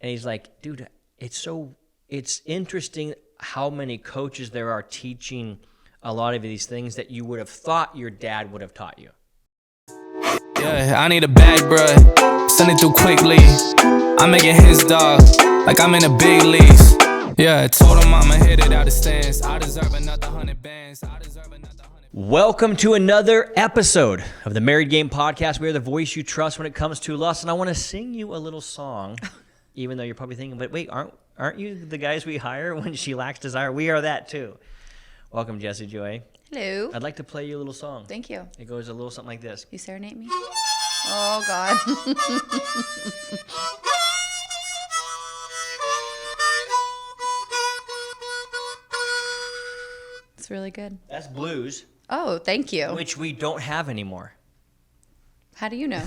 And he's like, dude, it's interesting how many coaches there are teaching a lot of these things that you would have thought your dad would have taught you. Yeah, I need a bag, bruh. Send it through quickly. I'm making his dog like I'm in the big leagues. Yeah, I told him I'ma hit it out of stands. I deserve another 100 bands. Welcome to another episode of the Married Game Podcast. We are the voice you trust when it comes to lust. And I want to sing you a little song, even though you're probably thinking, but wait, aren't you the guys we hire when she lacks desire? We are that too. Welcome, Jessie Joy. Hello. I'd like to play you a little song. Thank you. It goes a little something like this. You serenade me? Oh, God. It's really good. That's blues. Oh, thank you. Which we don't have anymore. How do you know?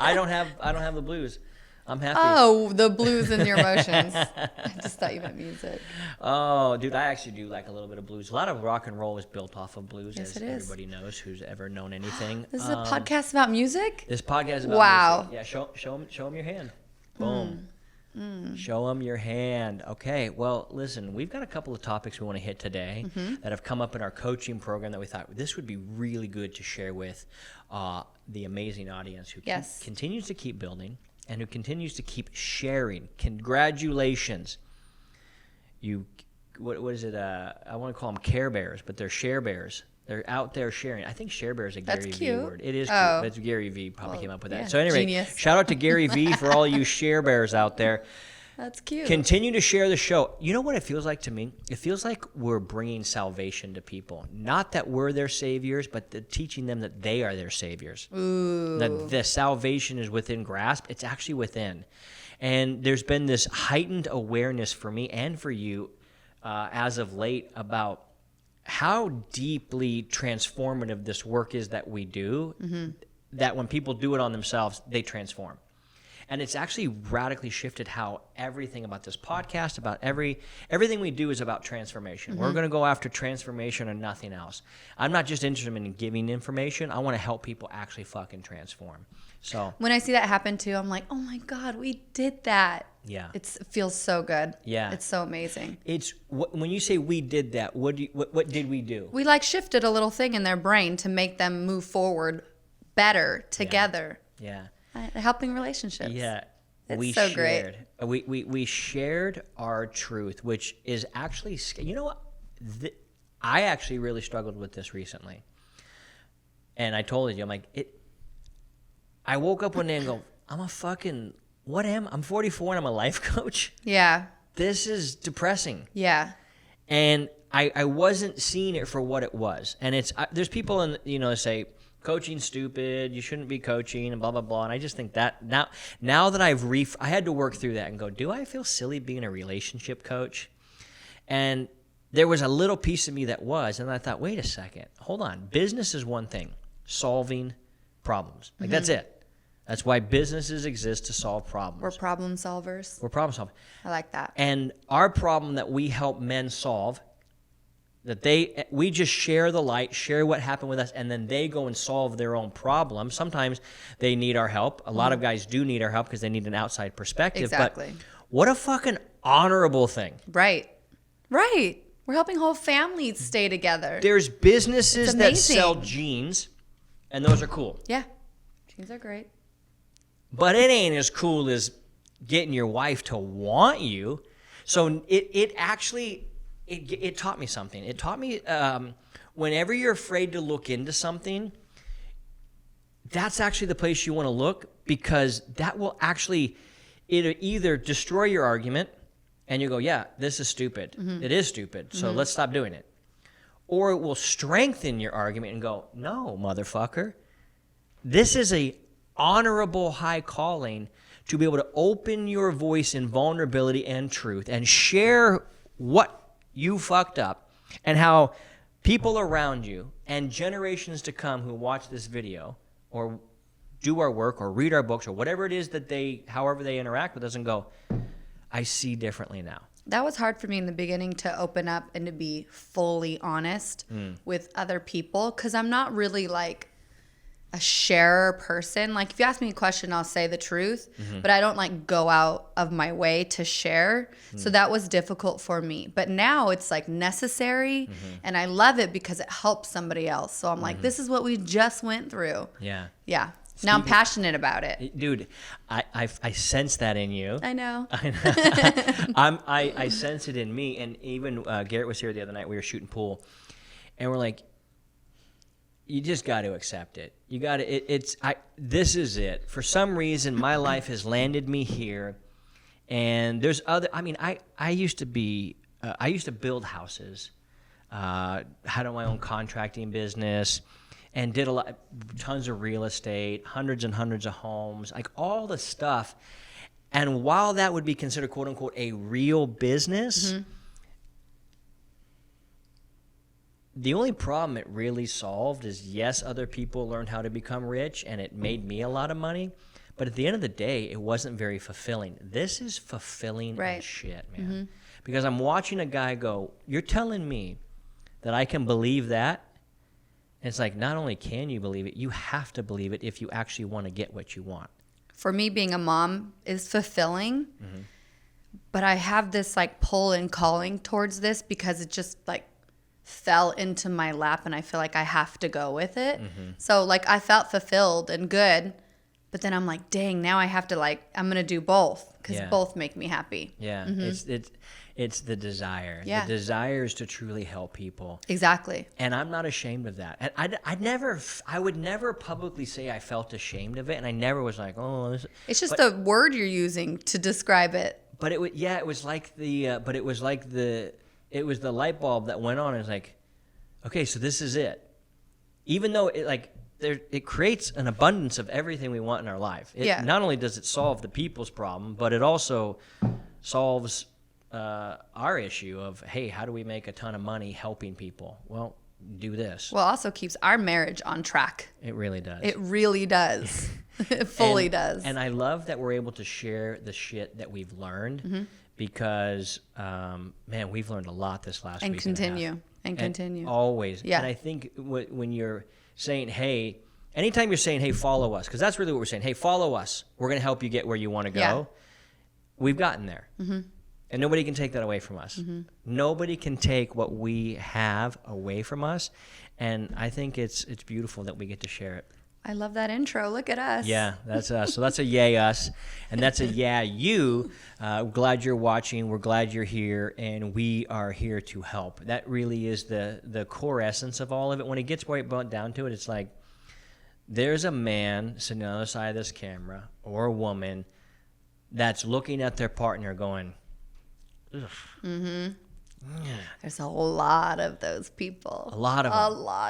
I don't have the blues. I'm happy. Oh, the blues in your emotions. I just thought you meant music. Oh, dude, I actually do like a little bit of blues. A lot of rock and roll is built off of blues, yes, as everybody knows who's ever known anything. This is a podcast about music? This podcast is about music. Yeah, show them your hand. Boom. Show them your hand. Okay, well, listen, we've got a couple of topics we want to hit today that have come up in our coaching program that we thought this would be really good to share with the amazing audience who continues to keep building and who continues to keep sharing. Congratulations. What is it? I want to call them Care Bears, but they're Share Bears. They're out there sharing. I think Share Bear is a Gary V word. It is cute. That's Gary V probably came up with that. Yeah, so anyway, genius. Shout out to Gary V for all you Share Bears out there. That's cute. Continue to share the show. You know what it feels like to me? It feels like we're bringing salvation to people. Not that we're their saviors, but teaching them that they are their saviors. Ooh. That the salvation is within grasp. It's actually within. And there's been this heightened awareness for me and for you as of late about how deeply transformative this work is that we do, that when people do it on themselves, they transform. And it's actually radically shifted how everything about this podcast, about everything we do is about transformation. We're going to go after transformation and nothing else. I'm not just interested in giving information. I want to help people actually fucking transform. So when I see that happen too, I'm like, oh my God, we did that. Yeah. It feels so good. Yeah. It's so amazing. It's when you say we did that, what did we do? We like shifted a little thing in their brain to make them move forward better together. Yeah. Helping relationships. Yeah. It's so great. We shared our truth, which is actually, you know what? I actually really struggled with this recently. And I told you, I'm like, I woke up one day and go, I'm I'm 44 and I'm a life coach. Yeah. This is depressing. Yeah. And I wasn't seeing it for what it was. And there's people that say, coaching's stupid, you shouldn't be coaching, and blah, blah, blah. And I just think that now that I had to work through that and go, do I feel silly being a relationship coach? And there was a little piece of me that was, and I thought, wait a second, hold on. Business is one thing, solving problems. Like that's it. That's why businesses exist, to solve problems. We're problem solvers. We're problem solvers. I like that. And our problem that we help men solve, that we just share the light, share what happened with us, and then they go and solve their own problem. Sometimes they need our help. A lot of guys do need our help because they need an outside perspective. Exactly. But what a fucking honorable thing. Right. We're helping whole families stay together. There's businesses that sell jeans, and those are cool. Yeah. Jeans are great. But it ain't as cool as getting your wife to want you. So it actually... It taught me something. It taught me whenever you're afraid to look into something, that's actually the place you want to look, because that will actually either destroy your argument and you go, yeah, this is stupid. It is stupid, so let's stop doing it. Or it will strengthen your argument and go, no, motherfucker. This is a honorable high calling to be able to open your voice in vulnerability and truth and share what you fucked up, and how people around you and generations to come who watch this video or do our work or read our books or whatever it is that however they interact with us, and go, I see differently now. That was hard for me in the beginning, to open up and to be fully honest with other people, because I'm not really like a sharer person. Like if you ask me a question, I'll say the truth, but I don't like go out of my way to share. So that was difficult for me. But now it's like necessary, and I love it because it helps somebody else. So I'm like, this is what we just went through. Yeah. Yeah. Now I'm passionate about it. Dude, I sense that in you. I know. I sense it in me. And even Garrett was here the other night. We were shooting pool. And we're like, you just got to accept it. You got to, this is it. For some reason, my life has landed me here. And there's other, I used to build houses, had my own contracting business, and did tons of real estate, hundreds and hundreds of homes, like all the stuff. And while that would be considered, quote unquote, a real business, the only problem it really solved is, yes, other people learned how to become rich and it made me a lot of money. But at the end of the day, it wasn't very fulfilling. This is fulfilling as shit, man. Because I'm watching a guy go, you're telling me that I can believe that? And it's like, not only can you believe it, you have to believe it if you actually want to get what you want. For me, being a mom is fulfilling. But I have this like pull and calling towards this because it just like fell into my lap and I feel like I have to go with it. So like I felt fulfilled and good, but then I'm like, dang, now I have to like, I'm going to do both because both make me happy. Yeah. It's the desire. Yeah. The desire is to truly help people. Exactly. And I'm not ashamed of that. And I would never publicly say I felt ashamed of it. And I never was like, oh, it's just the word you're using to describe it. But it was like the light bulb that went on. It's like, okay, so this is it. Even though it creates an abundance of everything we want in our life. Not only does it solve the people's problem, but it also solves our issue of, hey, how do we make a ton of money helping people? Well, do this. Well, it also keeps our marriage on track. It really does. It really does. It fully does. And I love that we're able to share the shit that we've learned because, man, we've learned a lot this last week. And continue. Always. Yeah. And I think when you're saying, hey, anytime you're saying, hey, follow us, because that's really what we're saying. Hey, follow us. We're going to help you get where you want to go. Yeah. We've gotten there. And nobody can take that away from us. Nobody can take what we have away from us. And I think it's beautiful that we get to share it. I love that intro. Look at us. Yeah, that's us. So that's a yay us. And that's a yeah you. Glad you're watching. We're glad you're here. And we are here to help. That really is the core essence of all of it. When it gets right down to it, it's like there's a man sitting on the other side of this camera or a woman that's looking at their partner going, ugh. There's a lot of those people. A lot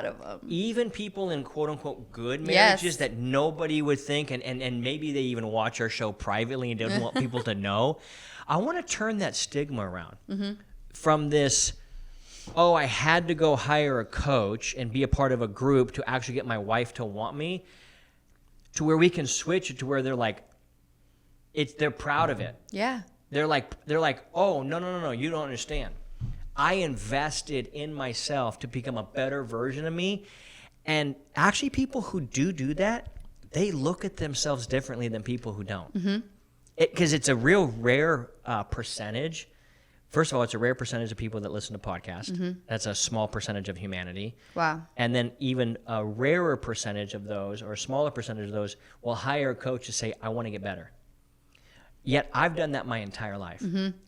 of them. Even people in quote-unquote good marriages that nobody would think, and maybe they even watch our show privately and don't want people to know. I want to turn that stigma around from this, oh, I had to go hire a coach and be a part of a group to actually get my wife to want me, to where we can switch it to where they're like, they're proud of it. Yeah. They're like, oh, no, you don't understand. I invested in myself to become a better version of me. And actually people who do that, they look at themselves differently than people who don't. Because it's a real rare percentage. First of all, it's a rare percentage of people that listen to podcasts. That's a small percentage of humanity. Wow. And then even a rarer percentage of those, or a smaller percentage of those, will hire a coach to say, I want to get better. Yet I've done that my entire life.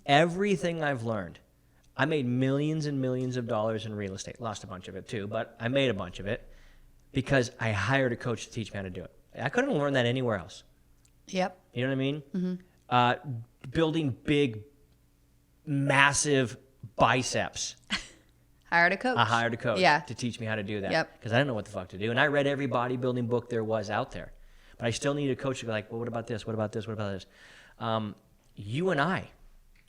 Everything I've learned, I made millions and millions of dollars in real estate. Lost a bunch of it too, but I made a bunch of it because I hired a coach to teach me how to do it. I couldn't learn that anywhere else. Yep. You know what I mean? Building big, massive biceps. Hired a coach. I hired a coach to teach me how to do that. Yep. Because I didn't know what the fuck to do. And I read every bodybuilding book there was out there. But I still needed a coach to be like, well, what about this? What about this? What about this? You and I,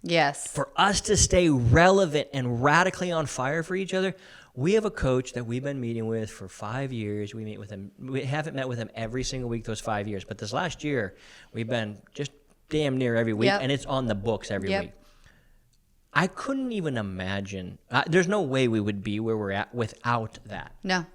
yes, for us to stay relevant and radically on fire for each other, we have a coach that we've been meeting with for 5 years. We meet with him. We haven't met with him every single week those 5 years, but this last year we've been just damn near every week, and it's on the books every week. I couldn't even imagine. There's no way we would be where we're at without that. No.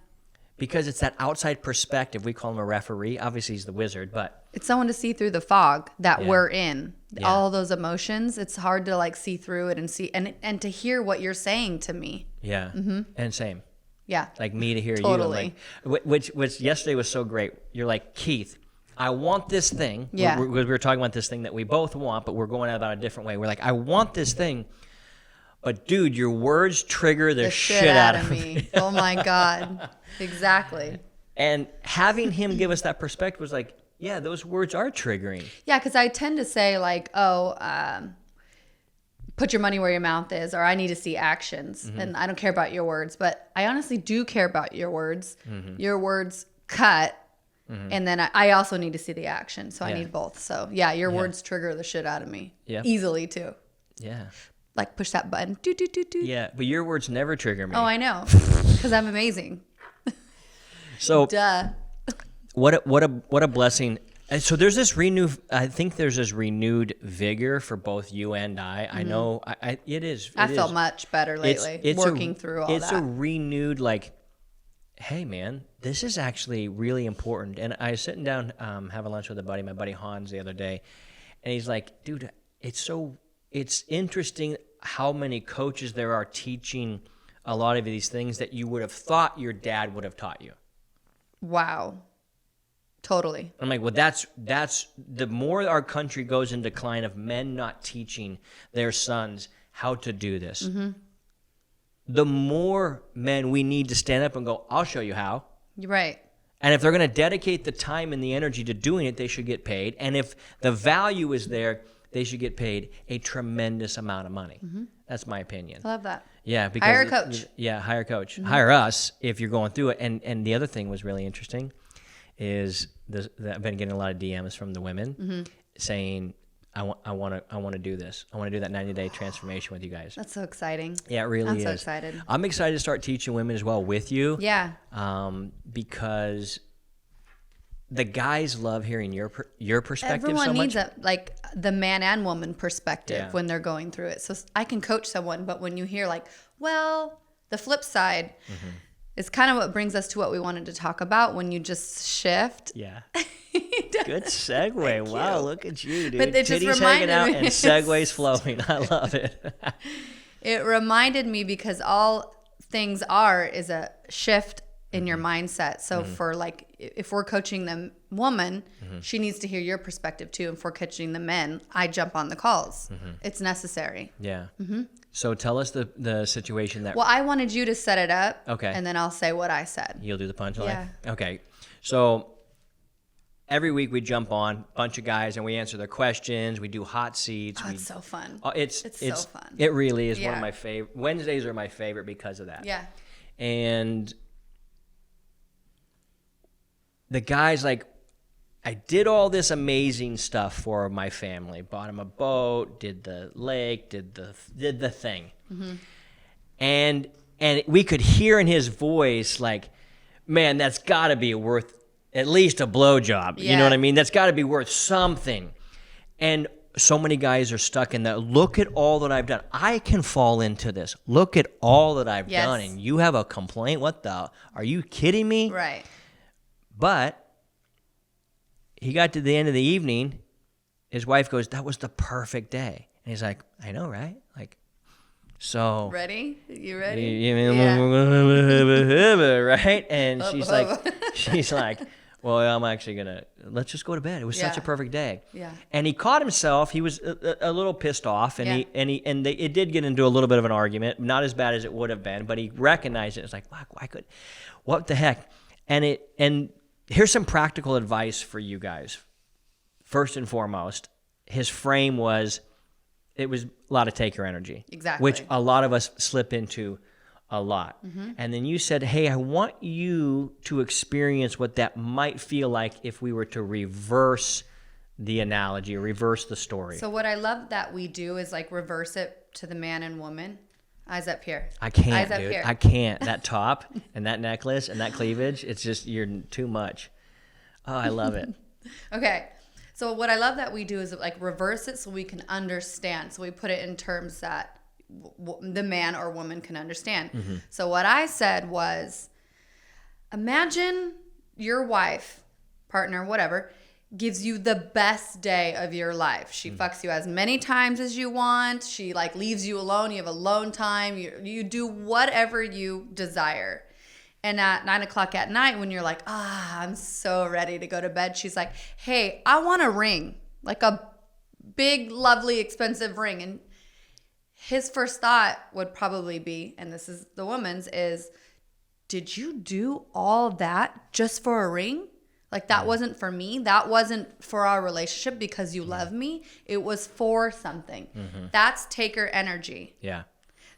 because it's that outside perspective. We call him a referee. Obviously, he's the wizard, but It's someone to see through the fog that Yeah. we're in. Yeah. All those emotions, it's hard to like see through it and see and to hear what you're saying to me. yeah, and same. Yeah. Like me to hear Totally. you, and like, which yesterday was so great. You're like, Keith, I want this thing. Yeah. We were talking about this thing that we both want, but we're going about a different way. We're like, I want this thing, but dude, your words trigger the shit out of me. Oh my God. Exactly. And having him give us that perspective was like, yeah, those words are triggering. Yeah, because I tend to say like, put your money where your mouth is, or I need to see actions. Mm-hmm. And I don't care about your words, but I honestly do care about your words. Mm-hmm. Your words cut. And then I also need to see the action. So I Yeah. need both. So yeah, your words trigger the shit out of me. Yeah. Easily too. Yeah. Like push that button. Doot, doot, doot, doot. Yeah, but your words never trigger me. Oh, I know. Because I'm amazing. So Duh. what a blessing. And so there's this I think there's this renewed vigor for both you and I. I know it is. I felt much better lately working through all that. It's a renewed like, hey man, this is actually really important. And I was sitting down having lunch with my buddy Hans the other day, and he's like, dude, it's interesting how many coaches there are teaching a lot of these things that you would have thought your dad would have taught you. Wow. Totally. I'm like, well, that's the more our country goes in decline of men not teaching their sons how to do this, Mm-hmm. the more men we need to stand up and go, I'll show you how. You're right. And if they're going to dedicate the time and the energy to doing it, they should get paid. And if the value is there, they should get paid a tremendous amount of money. That's my opinion. I love that. Yeah, because Hire a coach. Yeah, hire a coach. Hire us if you're going through it. And the other thing was really interesting is I've been getting a lot of DMs from the women saying, I want to do this. I want to do that 90-day transformation with you guys. That's so exciting. Yeah, it really is. I'm so excited. I'm excited to start teaching women as well with you. Yeah. Because the guys love hearing your perspective Everyone so much. needs like the man and woman perspective Yeah. when they're going through it. So I can coach someone, but when you hear like, well, the flip side is kind of what brings us to what we wanted to talk about when you just shift. Yeah. Good segue. Wow, look at you, dude. But it just Titties hanging reminded out me. and segues flowing. I love it. It reminded me because all things is a shift in your mindset. So for like, if we're coaching the woman, she needs to hear your perspective too. And if we're coaching the men, I jump on the calls. It's necessary. Yeah. So tell us the situation that Well, I wanted you to set it up. Okay. And then I'll say what I said. you'll do the punchline. Yeah. Okay. So every week we jump on a bunch of guys and we answer their questions. We do hot seats. Oh, it's so fun. It's so fun. It really is one Yeah. of my favorite. Wednesdays are my favorite because of that. Yeah. And the guys like, I did all this amazing stuff for my family. Bought him a boat, did the lake, did the thing. And we could hear in his voice like, man, that's got to be worth at least a blowjob. You know Yeah. what I mean? That's got to be worth something. And so many guys are stuck in that. Look at all that I've done. I can fall into this. Look at all that I've Yes. done. And you have a complaint? What the? Are you kidding me? Right. But he got to the end of the evening. His wife goes, that was the perfect day. And he's like, I know, right? Like, so. Ready? You ready? Yeah. Right? And she's like, well, I'm actually going to, let's just go to bed. It was such a Yeah. perfect day. Yeah. And he caught himself. He was a little pissed off. And Yeah. it did get into a little bit of an argument. Not as bad as it would have been, but he recognized it. It's like, what the heck? And here's some practical advice for you guys. First and foremost, his frame was, it was a lot of taker energy. Exactly. Which a lot of us slip into a lot. And then you said, hey, I want you to experience what that might feel like if we were to reverse the analogy or reverse the story. So what I love that we do is like reverse it to the man and woman. Eyes up here. I can't, Eyes up dude. here. I can't. That top and that necklace and that cleavage, it's just, you're too much. Oh, I love it. Okay. So what I love that we do is like reverse it so we can understand. So we put it in terms that the man or woman can understand. So what I said was, Imagine your wife, partner, whatever, gives you the best day of your life. She fucks you as many times as you want. She like leaves you alone. You have alone time. You do whatever you desire. And at 9 o'clock at night, when you're like, I'm so ready to go to bed, she's like, hey, I want a ring, like a big, lovely, expensive ring. And his first thought would probably be, and this is the woman's, is, did you do all that just for a ring? Like, that wasn't for me. That wasn't for our relationship because you love me. It was for something. That's taker energy. Yeah.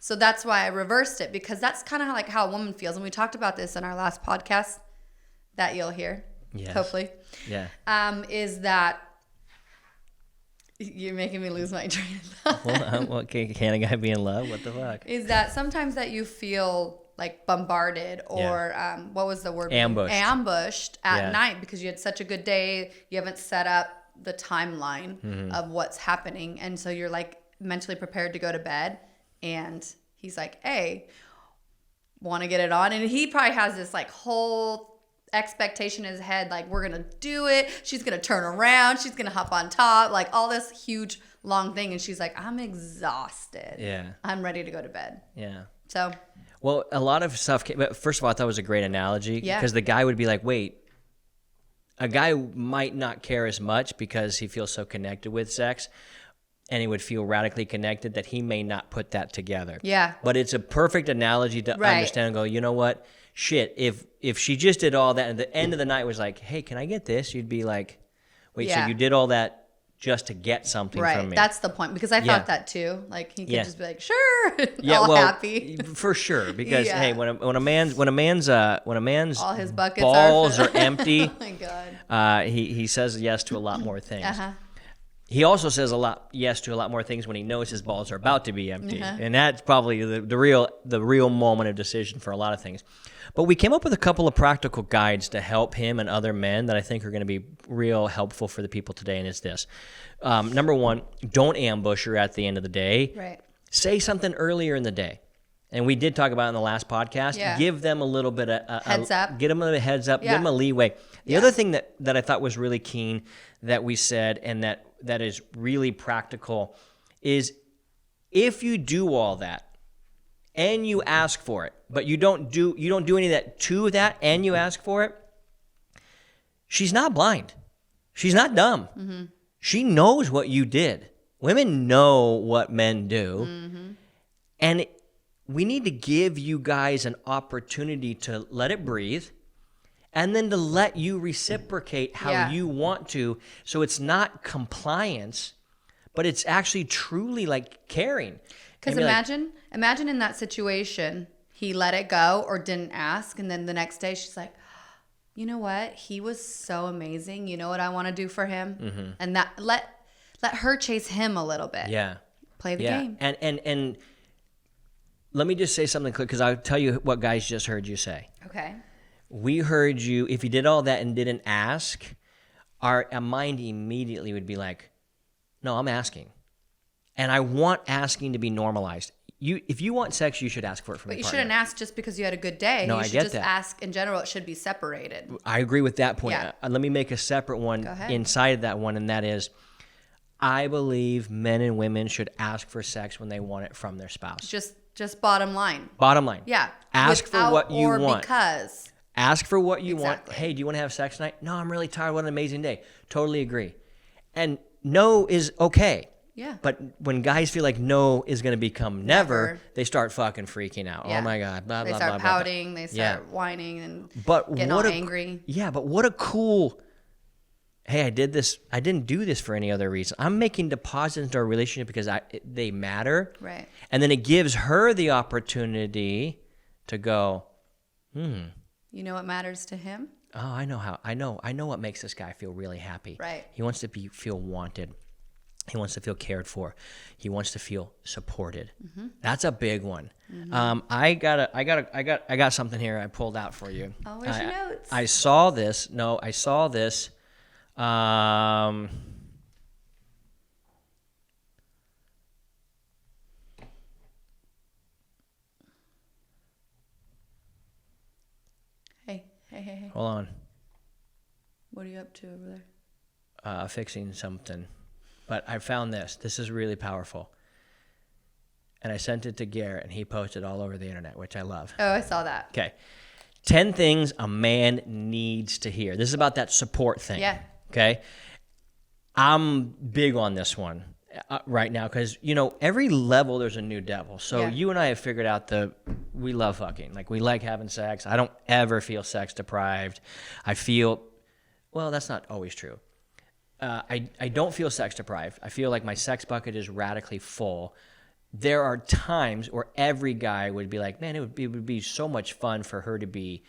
So that's why I reversed it, because that's kind of like how a woman feels. And we talked about this in our last podcast that you'll hear, hopefully. Yeah. Is that you're making me lose my train of thought. Well, can a guy be in love? What the fuck? Is that sometimes that you feel like bombarded or what was the word? Ambushed at night because you had such a good day. You haven't set up the timeline of what's happening. And so you're like mentally prepared to go to bed. And he's like, hey, want to get it on? And he probably has this like whole expectation in his head, like, we're going to do it. She's going to turn around. She's going to hop on top, like all this huge, long thing. And she's like, I'm exhausted. Yeah. I'm ready to go to bed. Yeah. So. Well, a lot of stuff, but first of all, I thought it was a great analogy because the guy would be like, wait, a guy might not care as much because he feels so connected with sex. And he would feel radically connected that he may not put that together. Yeah. But it's a perfect analogy to understand and go, you know what? Shit, if she just did all that and at the end of the night was like, hey, can I get this? You'd be like, wait, so you did all that just to get something from me. That's the point. Because I thought that too. Like he could just be like, sure, all happy. For sure. Because hey, when a man's all his buckets balls are empty, oh my God. He says yes to a lot more things. He also says yes to a lot more things when he knows his balls are about to be empty, and that's probably the real moment of decision for a lot of things. But we came up with a couple of practical guides to help him and other men that I think are going to be real helpful for the people today, and it's this. Number one, don't ambush her at the end of the day. Right. Say something earlier in the day. And we did talk about it in the last podcast. Yeah. Give them a little bit of heads up. Get them a heads up. Give them a leeway. The other thing that I thought was really keen that we said, and that is really practical, is if you do all that and you ask for it, but you don't do any of that to that, and you ask for it, she's not blind. She's not dumb. Mm-hmm. She knows what you did. Women know what men do, and we need to give you guys an opportunity to let it breathe and then to let you reciprocate how you want to. So it's not compliance, but it's actually truly like caring. Because imagine in that situation, he let it go or didn't ask. And then the next day she's like, you know what? He was so amazing. You know what I want to do for him? Mm-hmm. And that let her chase him a little bit. Yeah. Play the game. And let me just say something quick, because I'll tell you what guys just heard you say. Okay. We heard you, if you did all that and didn't ask, our mind immediately would be like, no, I'm asking. And I want asking to be normalized. If you want sex, you should ask for it from your partner. But you shouldn't ask just because you had a good day. No, you I should get just that. ask in general. It should be separated. I agree with that point. Yeah. Let me make a separate one inside of that one, and that is, I believe men and women should ask for sex when they want it from their spouse. Just bottom line. Bottom line. Yeah. Ask for what you or want. Because. Ask for what you want. Hey, do you want to have sex tonight? No, I'm really tired. What an amazing day. Totally agree. And no is okay. Yeah. But when guys feel like no is going to become never, they start fucking freaking out. Yeah. Oh my God. Blah, they blah, start blah, pouting. blah. They start whining and getting all angry. Yeah, but what a cool... Hey, I did this. I didn't do this for any other reason. I'm making deposits into our relationship because they matter. Right. And then it gives her the opportunity to go, You know what matters to him? Oh, I know what makes this guy feel really happy. Right. He wants to feel wanted. He wants to feel cared for. He wants to feel supported. Mm-hmm. That's a big one. Mm-hmm. I got something here I pulled out for you. Oh, where's your notes? I saw this. Hey, Okay. Hold on. What are you up to over there? Fixing something. But I found this. This is really powerful. And I sent it to Garrett, and he posted all over the internet, which I love. Oh, I saw that. Okay. 10 things a man needs to hear. This is about that support thing. Yeah. Okay. I'm big on this one right now because, every level there's a new devil. So you and I have figured out we love fucking. Like, we like having sex. I don't ever feel sex deprived. I feel, well, that's not always true. I don't feel sex deprived. I feel like my sex bucket is radically full. There are times where every guy would be like, man, it would be so much fun for her to be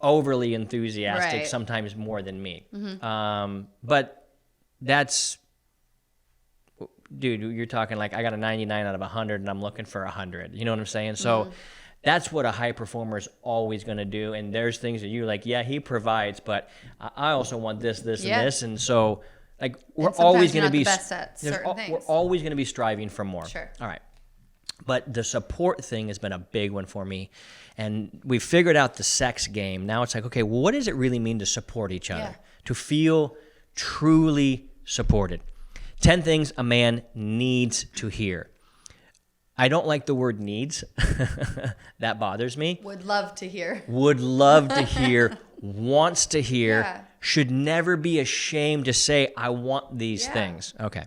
overly enthusiastic, right. sometimes more than me. Mm-hmm. But that's, dude, you're talking like I got a 99 out of 100 and I'm looking for 100. You know what I'm saying? So that's what a high performer is always going to do. And there's things that you're like, yeah, he provides, but I also want this, and this. And so, like, we're always going to be best at certain things. We're always going to be striving for more. Sure. All right. But the support thing has been a big one for me. And we figured out the sex game. Now it's like, okay, well, what does it really mean to support each other? Yeah. To feel truly supported. 10 things a man needs to hear. I don't like the word needs. That bothers me. Would love to hear. Would love to hear, wants to hear, Yeah. should never be ashamed to say, I want these things. Okay.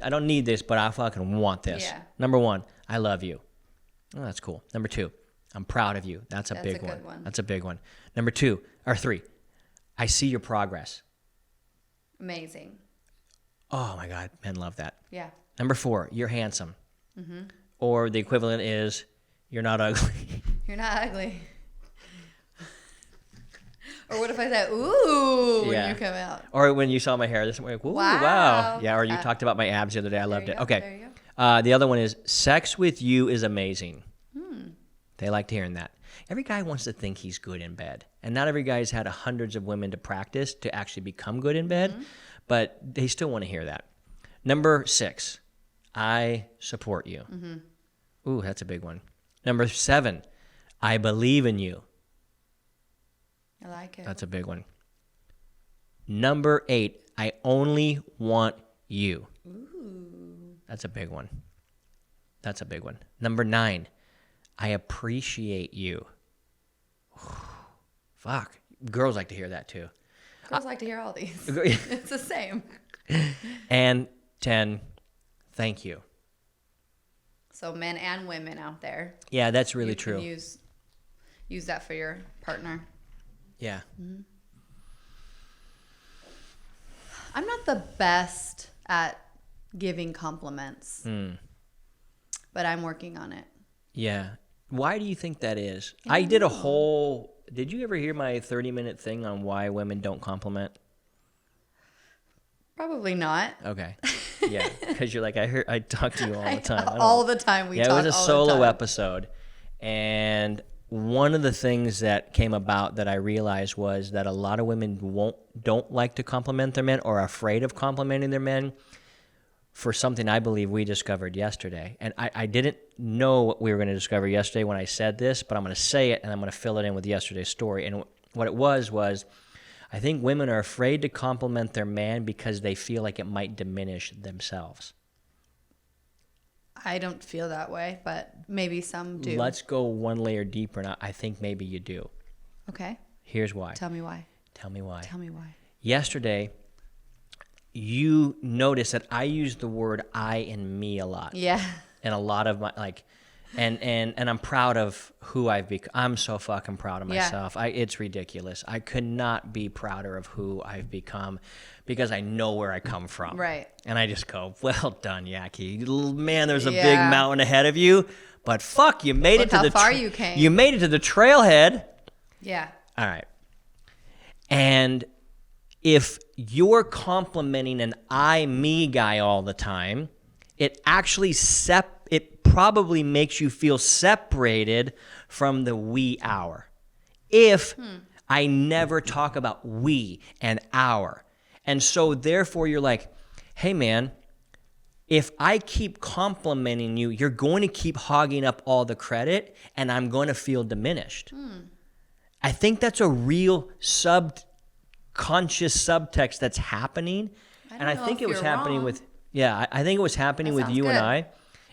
I don't need this, but I fucking want this. Yeah. Number 1, I love you. Oh, that's cool. Number 2, I'm proud of you. That's a big one. Good one. That's a big one. Number 3, I see your progress. Amazing. Oh my God, men love that. Yeah. Number 4, you're handsome. Mm-hmm. Or the equivalent is, you're not ugly. You're not ugly. Or what if I said, ooh, when you come out? Or when you saw my hair, this morning, like, ooh, wow. Yeah, or you talked about my abs the other day. I loved it. Go, Okay. there you go. The other one is, sex with you is amazing. They liked hearing that. Every guy wants to think he's good in bed. And not every guy's had hundreds of women to practice to actually become good in bed. But they still want to hear that. Number 6, I support you. Ooh, that's a big one. Number 7, I believe in you. I like it. That's a big one. Number 8, I only want you. Ooh. That's a big one. That's a big one. Number 9, I appreciate you. Fuck. Girls like to hear that too. Girls like to hear all these. It's the same. And 10, thank you. So men and women out there. Yeah, that's really You can true. Use that for your partner. Yeah. I'm not the best at giving compliments, but I'm working on it. Yeah. Why do you think that is? I did a whole... Did you ever hear my 30-minute thing on why women don't compliment? Probably not. Okay. Yeah, because you're like, I talk to you all the time. All the time we talk. Yeah, it was a all the solo time. episode. And one of the things that came about that I realized was that a lot of women don't like to compliment their men or are afraid of complimenting their men for something I believe we discovered yesterday. And I didn't know what we were going to discover yesterday when I said this, but I'm going to say it and I'm going to fill it in with yesterday's story. And what it was I think women are afraid to compliment their man because they feel like it might diminish themselves. I don't feel that way, but maybe some do. Let's go one layer deeper, and I think maybe you do. Okay. Here's why. Tell me why. Tell me why. Tell me why. Yesterday, you noticed that I used the word I and me a lot. Yeah. And a lot of my, like, and I'm proud of who I've become. I'm so fucking proud of myself. It's ridiculous. I could not be prouder of who I've become because I know where I come from. Right. And I just go, well done, Yaki. Man, there's a big mountain ahead of you, but fuck, you made it to how the far you came. You made it to the trailhead. Yeah. All right. And if you're complimenting an I, me guy all the time, it actually it probably makes you feel separated from the we, our. If I never talk about we and our. And so therefore you're like, hey man, if I keep complimenting you, you're going to keep hogging up all the credit and I'm going to feel diminished. I think that's a real subconscious subtext that's happening. And I think it was happening with, I think it was happening with you and I.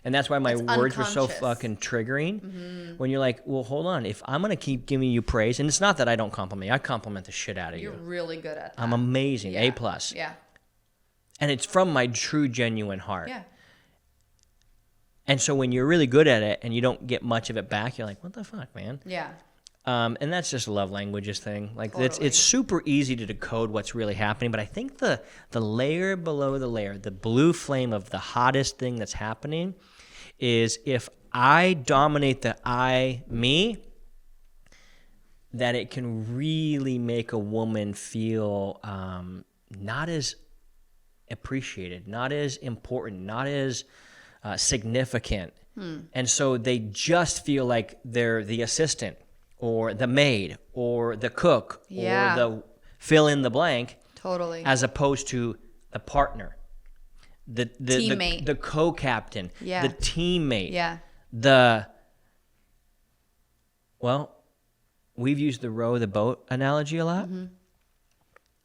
And that's why my words were so fucking triggering. When you're like, well, hold on. If I'm going to keep giving you praise, and it's not that I don't compliment you. I compliment the shit out of you. You're really good at that. I'm amazing. Yeah. A+. Yeah. And it's from my true, genuine heart. Yeah. And so when you're really good at it and you don't get much of it back, you're like, what the fuck, man? Yeah. And that's just a love languages thing. Like Totally. it's super easy to decode what's really happening. But I think the layer below the layer, the blue flame of the hottest thing that's happening is if I dominate the I, me, that it can really make a woman feel not as appreciated, not as important, not as significant. And so they just feel like they're the assistant or the maid or the cook or the fill in the blank. Totally. As opposed to the partner, the teammate, the co-captain, the teammate, well, we've used the row the boat analogy a lot.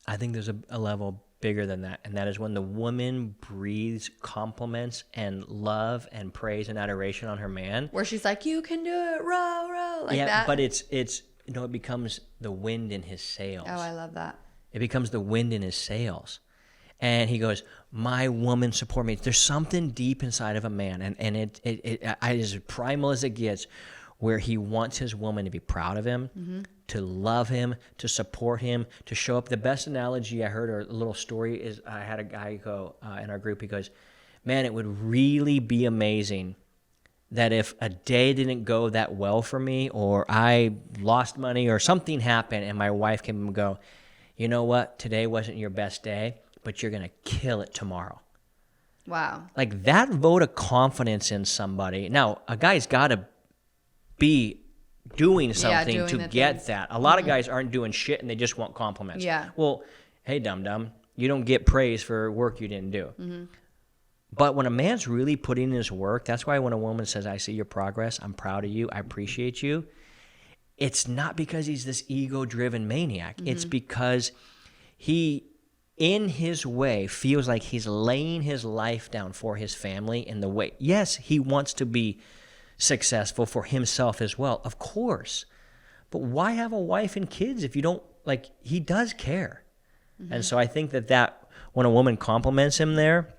I think there's a level bigger than that, and that is when the woman breathes compliments and love and praise and adoration on her man. Where she's like, you can do it, row, row, like that. But it's it becomes the wind in his sails. Oh, I love that. It becomes the wind in his sails. And he goes, my woman support me. There's something deep inside of a man, and it is as primal as it gets, where he wants his woman to be proud of him, to love him, to support him, to show up. The best analogy I heard, or a little story, is I had a guy go in our group, he goes, man, it would really be amazing that if a day didn't go that well for me, or I lost money, or something happened, and my wife came and go, you know what, today wasn't your best day, but you're going to kill it tomorrow. Wow. Like that vote of confidence in somebody. Now, a guy's got to be doing something doing to get that. A lot of guys aren't doing shit and they just want compliments. Yeah. Well, hey, dum-dum, you don't get praise for work you didn't do. But when a man's really putting in his work, that's why when a woman says, I see your progress, I'm proud of you, I appreciate you, it's not because he's this ego-driven maniac. It's because he, in his way, feels like he's laying his life down for his family in the way. Yes, he wants to be successful for himself as well, of course. But why have a wife and kids if you don't, like, he does care. And so I think that when a woman compliments him there,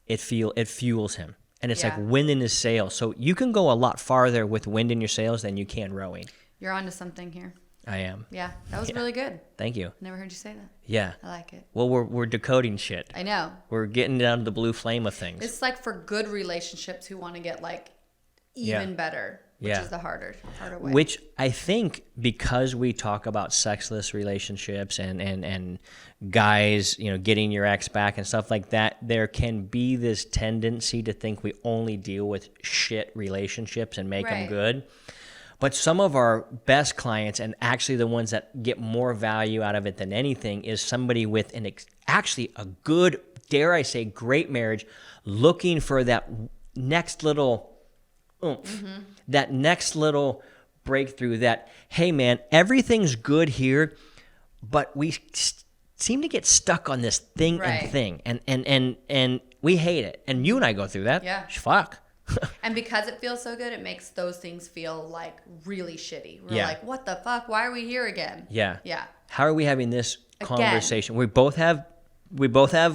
it fuels him. And it's like wind in his sails. So you can go a lot farther with wind in your sails than you can rowing. You're onto something here. I am. Yeah, that was really good. Thank you. I never heard you say that. Yeah. I like it. Well, we're decoding shit. I know. We're getting down to the blue flame of things. It's like for good relationships who want to get like even better, which is the harder way. Which I think, because we talk about sexless relationships and guys, getting your ex back and stuff like that, there can be this tendency to think we only deal with shit relationships and make them good. But some of our best clients, and actually the ones that get more value out of it than anything, is somebody with actually a good, dare I say, great marriage, looking for that next little oomph, that next little breakthrough, that, hey man, everything's good here, but we seem to get stuck on this thing and we hate it. And you and I go through that. Yeah. Fuck. And because it feels so good, it makes those things feel like really shitty. We're like, what the fuck? Why are we here again? Yeah. Yeah. How are we having this conversation? We both have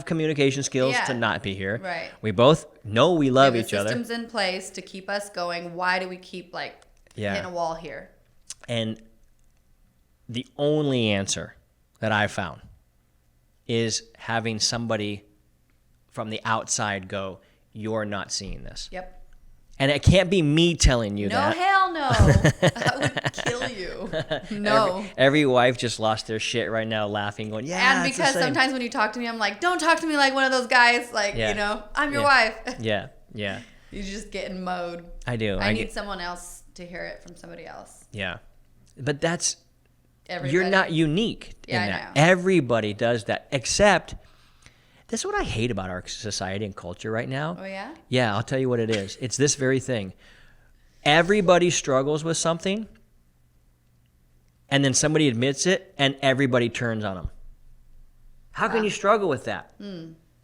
communication skills to not be here. Right. We both know we love We each have other. systems in place to keep us going. Why do we keep hitting a wall here? And the only answer that I've found is having somebody from the outside go, you're not seeing this. Yep. And it can't be me telling you that. No, hell no. I would kill you. No. Every wife just lost their shit right now, laughing, going, yeah. And because sometimes when you talk to me, I'm like, don't talk to me like one of those guys. Like, I'm your wife. Yeah. You just get in mode. I do. I need someone else to hear it from somebody else. Yeah. But that's, Everybody. You're not unique in I that. know. Everybody does that, except this is what I hate about our society and culture right now. Oh, yeah? Yeah, I'll tell you what it is. It's this very thing. Everybody struggles with something, and then somebody admits it and everybody turns on them. How can you struggle with that?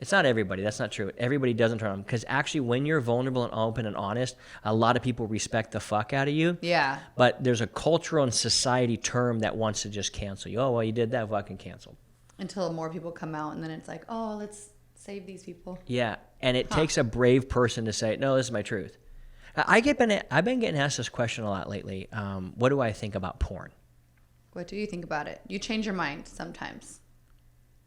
It's not everybody. That's not true. Everybody doesn't turn on them, because actually when you're vulnerable and open and honest, a lot of people respect the fuck out of you. Yeah. But there's a cultural and society term that wants to just cancel you. Oh, well, you did that, fucking cancel. Until more people come out, and then it's like, oh, let's save these people. Yeah, and it takes a brave person to say, no, this is my truth. I've been getting asked this question a lot lately. What do I think about porn? What do you think about it? You change your mind sometimes.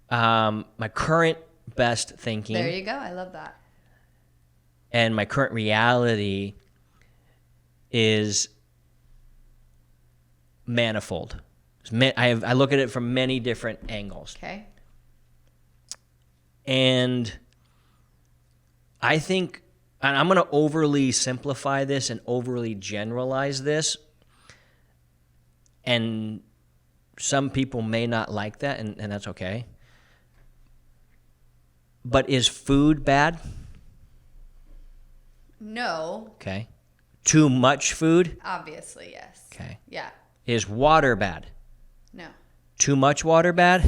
My current best thinking. There you go. I love that. And my current reality is manifold. I look at it from many different angles. Okay. And I think, and I'm going to overly simplify this and overly generalize this, and some people may not like that, and that's okay. But is food bad? No. Okay. Too much food? Obviously, yes. Okay. Yeah. Is water bad? No. Too much water bad?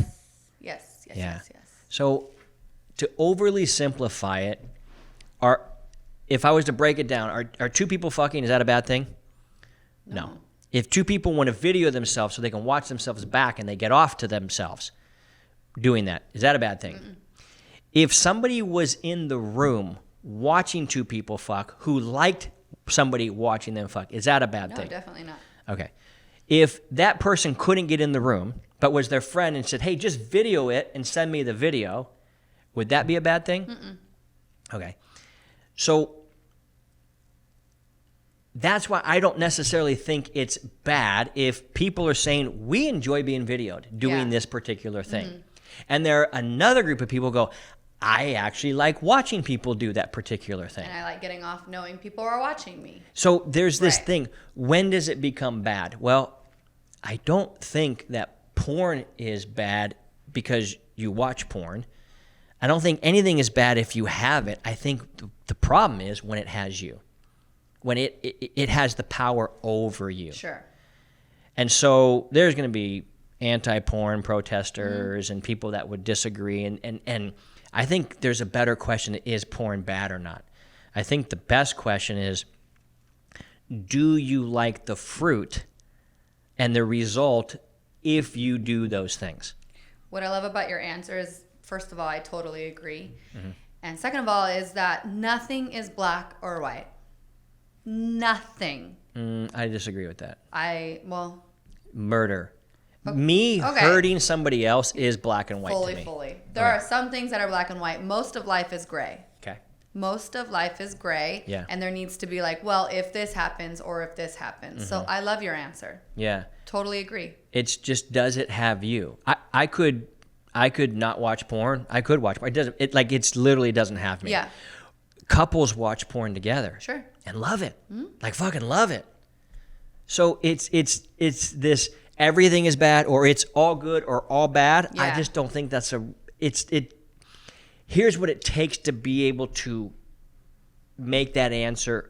Yes. Yes. Yeah. Yes. Yes. So to overly simplify it, if I was to break it down, are two people fucking, is that a bad thing? No. If two people want to video themselves so they can watch themselves back and they get off to themselves doing that, is that a bad thing? Mm-mm. If somebody was in the room watching two people fuck who liked somebody watching them fuck, is that a bad thing? No, definitely not. Okay. If that person couldn't get in the room but was their friend and said, hey, just video it and send me the video, would that be a bad thing? Mm-mm. Okay. So that's why I don't necessarily think it's bad if people are saying, we enjoy being videoed doing this particular thing. Mm-hmm. And there are another group of people go, I actually like watching people do that particular thing. And I like getting off knowing people are watching me. So there's this thing. When does it become bad? Well, I don't think that porn is bad because you watch porn. I don't think anything is bad if you have it. I think the problem is when it has you, when it has the power over you. Sure. And so there's going to be anti-porn protesters and people that would disagree. And I think there's a better question: is porn bad or not? I think the best question is, do you like the fruit and the result if you do those things? What I love about your answer is, first of all, I totally agree. Mm-hmm. And second of all is that nothing is black or white. Nothing. I disagree with that. Okay. Murder. Me hurting somebody else is black and white to me. Fully. There are some things that are black and white. Most of life is gray. Okay. Most of life is gray. Yeah. And there needs to be like, well, if this happens or if this happens. Mm-hmm. So I love your answer. Yeah. Totally agree. It's just, does it have you? I could not watch porn. I could watch porn. It literally doesn't have me. Yeah. Couples watch porn together. Sure. And love it. Mm-hmm. Like fucking love it. So it's this everything is bad or it's all good or all bad. Yeah. I just don't think that's here's what it takes to be able to make that answer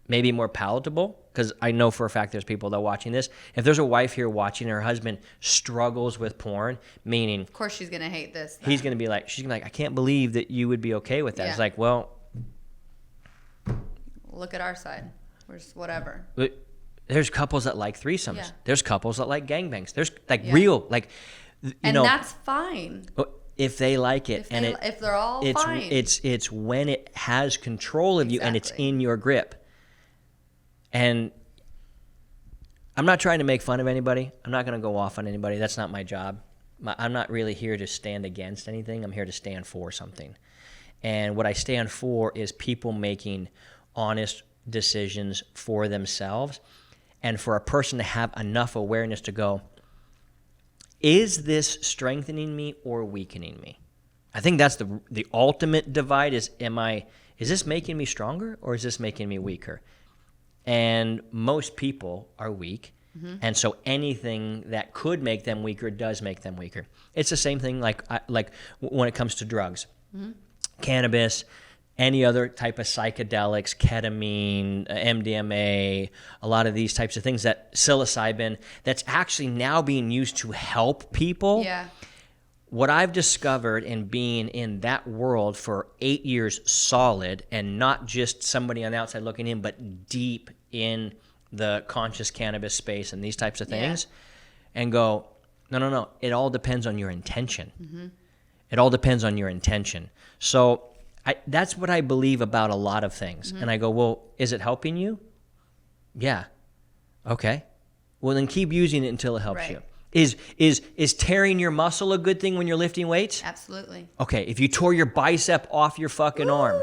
maybe more palatable, because I know for a fact there's people that are watching this. If there's a wife here watching and her husband struggles with porn, meaning of course she's gonna hate this. He's gonna be like, she's gonna be like, I can't believe that you would be okay with that. Yeah. It's like, well, look at our side. We're just whatever. There's couples that like threesomes. Yeah. There's couples that like gangbangs. There's real, and that's fine. If they like it, if they're all fine. It's when it has control of you and it's in your grip. And I'm not trying to make fun of anybody. I'm not going to go off on anybody. That's not my job. I'm not really here to stand against anything. I'm here to stand for something. And what I stand for is people making honest decisions for themselves, and for a person to have enough awareness to go, is this strengthening me or weakening me? I think that's the ultimate divide is this making me stronger or is this making me weaker? And most people are weak. Mm-hmm. And so anything that could make them weaker does make them weaker. It's the same thing like when it comes to drugs. Mm-hmm. Cannabis, any other type of psychedelics, ketamine, MDMA, a lot of these types of things, that psilocybin, that's actually now being used to help people. Yeah. What I've discovered in being in that world for 8 years solid, and not just somebody on the outside looking in, but deep in the conscious cannabis space and these types of things, and go, no, it all depends on your intention. Mm-hmm. It all depends on your intention. So that's what I believe about a lot of things. Mm-hmm. And I go, well, is it helping you? Yeah. Okay. Well, then keep using it until it helps you. Is tearing your muscle a good thing when you're lifting weights? Absolutely. Okay. If you tore your bicep off your fucking arm,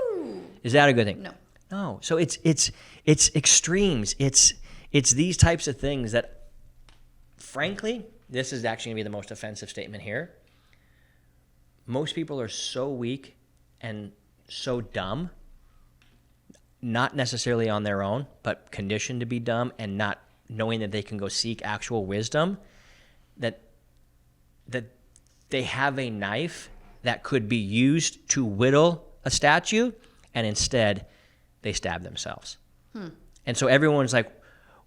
is that a good thing? No. So it's extremes. It's these types of things that, frankly, this is actually going to be the most offensive statement here. Most people are so weak and so dumb, not necessarily on their own, but conditioned to be dumb and not knowing that they can go seek actual wisdom, that they have a knife that could be used to whittle a statue, and instead they stab themselves. And so everyone's like,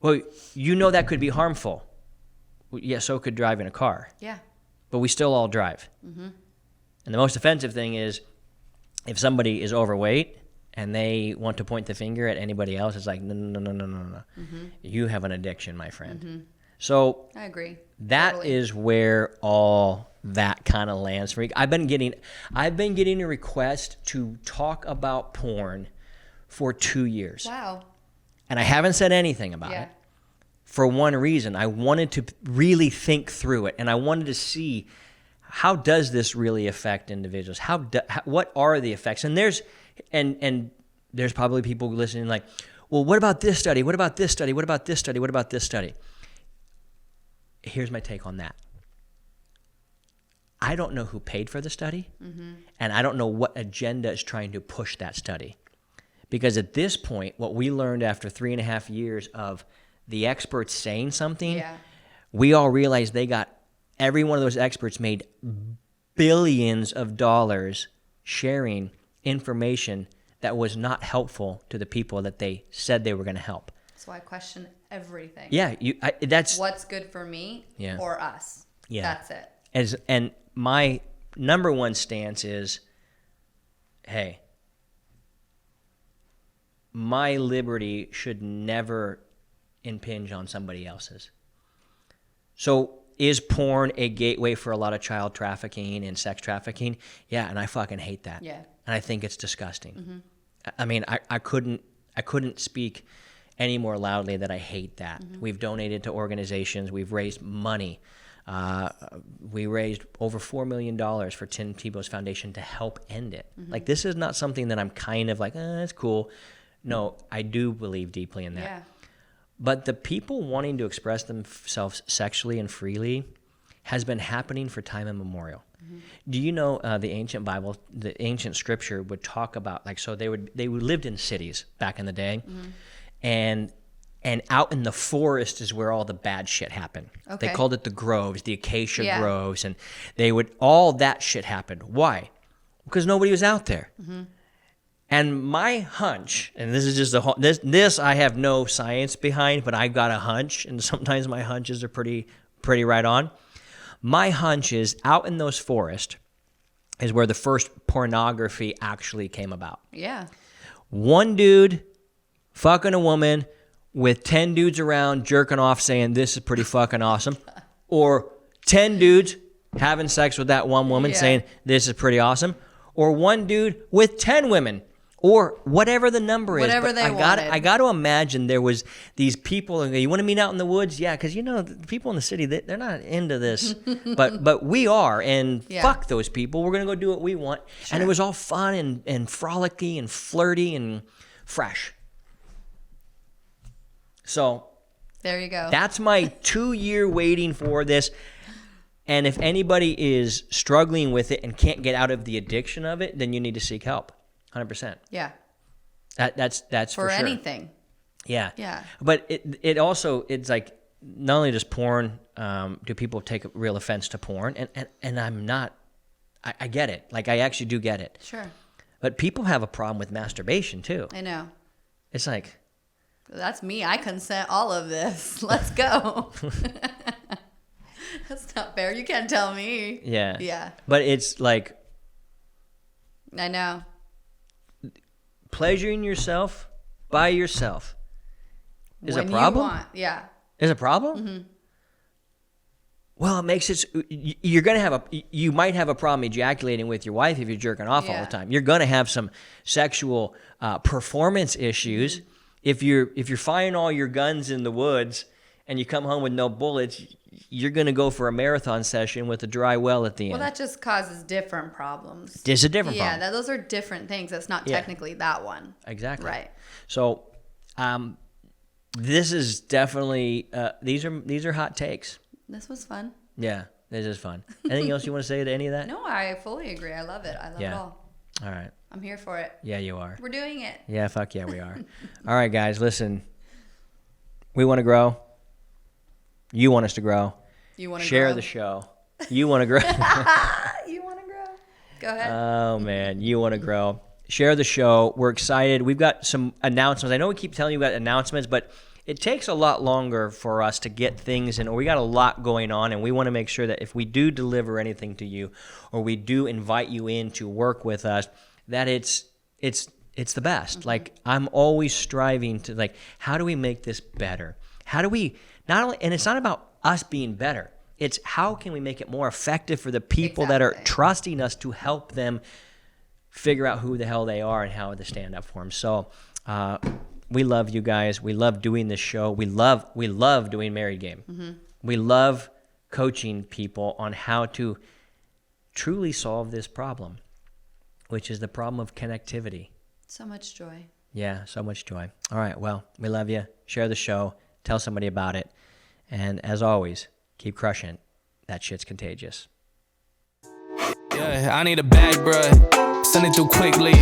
well, you know that could be harmful. Well, yeah, so could driving a car. Yeah. But we still all drive. Mm-hmm. And the most offensive thing is if somebody is overweight and they want to point the finger at anybody else, it's like, no. Mm-hmm. You have an addiction, my friend. Mm-hmm. So I agree. That totally is where all that kind of lands for me. I've been getting a request to talk about porn for 2 years. Wow. And I haven't said anything about it. For one reason, I wanted to really think through it, and I wanted to see, how does this really affect individuals? What are the effects? And there's probably people listening like, well, what about this study? What about this study? What about this study? What about this study? Here's my take on that. I don't know who paid for the study, and I don't know what agenda is trying to push that study. Because at this point, what we learned after 3.5 years of the experts saying something, we all realized every one of those experts made billions of dollars sharing information that was not helpful to the people that they said they were going to help. So I question everything. Yeah, that's what's good for me or us. Yeah, that's it. And my number one stance is, hey, my liberty should never impinge on somebody else's. So is porn a gateway for a lot of child trafficking and sex trafficking? Yeah, and I fucking hate that. Yeah. And I think it's disgusting. Mm-hmm. I mean, I couldn't speak any more loudly that I hate that. Mm-hmm. We've donated to organizations. We've raised money. We raised over $4 million for Tim Tebow's foundation to help end it. Mm-hmm. Like, this is not something that I'm kind of like, it's cool. No, I do believe deeply in that. Yeah. But the people wanting to express themselves sexually and freely has been happening for time immemorial. Mm-hmm. Do you know the ancient Bible, the ancient scripture would talk about, like, so they lived in cities back in the day, and out in the forest is where all the bad shit happened. Okay. They called it the groves, the acacia groves, and all that shit happened. Why? Because nobody was out there. Mm-hmm. And my hunch, and this is just this I have no science behind, but I've got a hunch, and sometimes my hunches are pretty right on. My hunch is out in those forests is where the first pornography actually came about. Yeah. One dude fucking a woman with 10 dudes around jerking off saying, this is pretty fucking awesome. Or 10 dudes having sex with that one woman saying, this is pretty awesome. Or one dude with 10 women. Or whatever the number is. Whatever they wanted. I got to imagine there was these people, you want to meet out in the woods? Yeah, because, the people in the city, they're not into this. but we are, and fuck those people. We're going to go do what we want. Sure. And it was all fun and frolicky and flirty and fresh. So there you go. That's my 2-year waiting for this. And if anybody is struggling with it and can't get out of the addiction of it, then you need to seek help. 100%. Yeah. That's for sure. Anything. Yeah. Yeah. But it's like, not only does porn, do people take a real offense to porn, and I'm not, I get it. Like, I actually do get it. Sure. But people have a problem with masturbation too. I know. It's like, that's me. I consent all of this. Let's go. That's not fair. You can't tell me. yeah. Yeah. But it's like I know. pleasuring yourself by yourself is When a problem. You want. Yeah. Is a problem? Mm-hmm. Well, it makes it. You're gonna have you might have a problem ejaculating with your wife if you're jerking off all the time. You're gonna have some sexual performance issues if you're firing all your guns in the woods and you come home with no bullets. You're gonna go for a marathon session with a dry well at the end. Well, that just causes different problems. It's a different problem. Yeah, those are different things. That's not technically that one. Exactly. Right. So, this is definitely these are hot takes. This was fun. Yeah, this is fun. Anything else you want to say to any of that? No, I fully agree. I love it. I love it all. All right. I'm here for it. Yeah, you are. We're doing it. Yeah, fuck yeah, we are. All right, guys, listen. We want to grow. You want us to grow. You want to share grow? the show. You want to grow. You want to grow? Go ahead. Oh man, you want to grow. Share the show. We're excited. We've got some announcements. I know we keep telling you about announcements, but it takes a lot longer for us to get things in, or we got a lot going on, and we want to make sure that if we do deliver anything to you, or we do invite you in to work with us, that it's the best. Like, I'm always striving to, like, how do we make this better? How do we not only, and it's not about us being better, it's how can we make it more effective for the people that are trusting us to help them figure out who the hell they are and how to stand up for them. So we love you guys. We love doing this show. We love doing Married Game. We love coaching people on how to truly solve this problem, which is the problem of connectivity. So much joy. Yeah, so much joy. All right, well, we love you. Share the show. Tell somebody about it. And as always, keep crushing it. That shit's contagious. Yeah, I need a bag, bruh. Send it through quickly.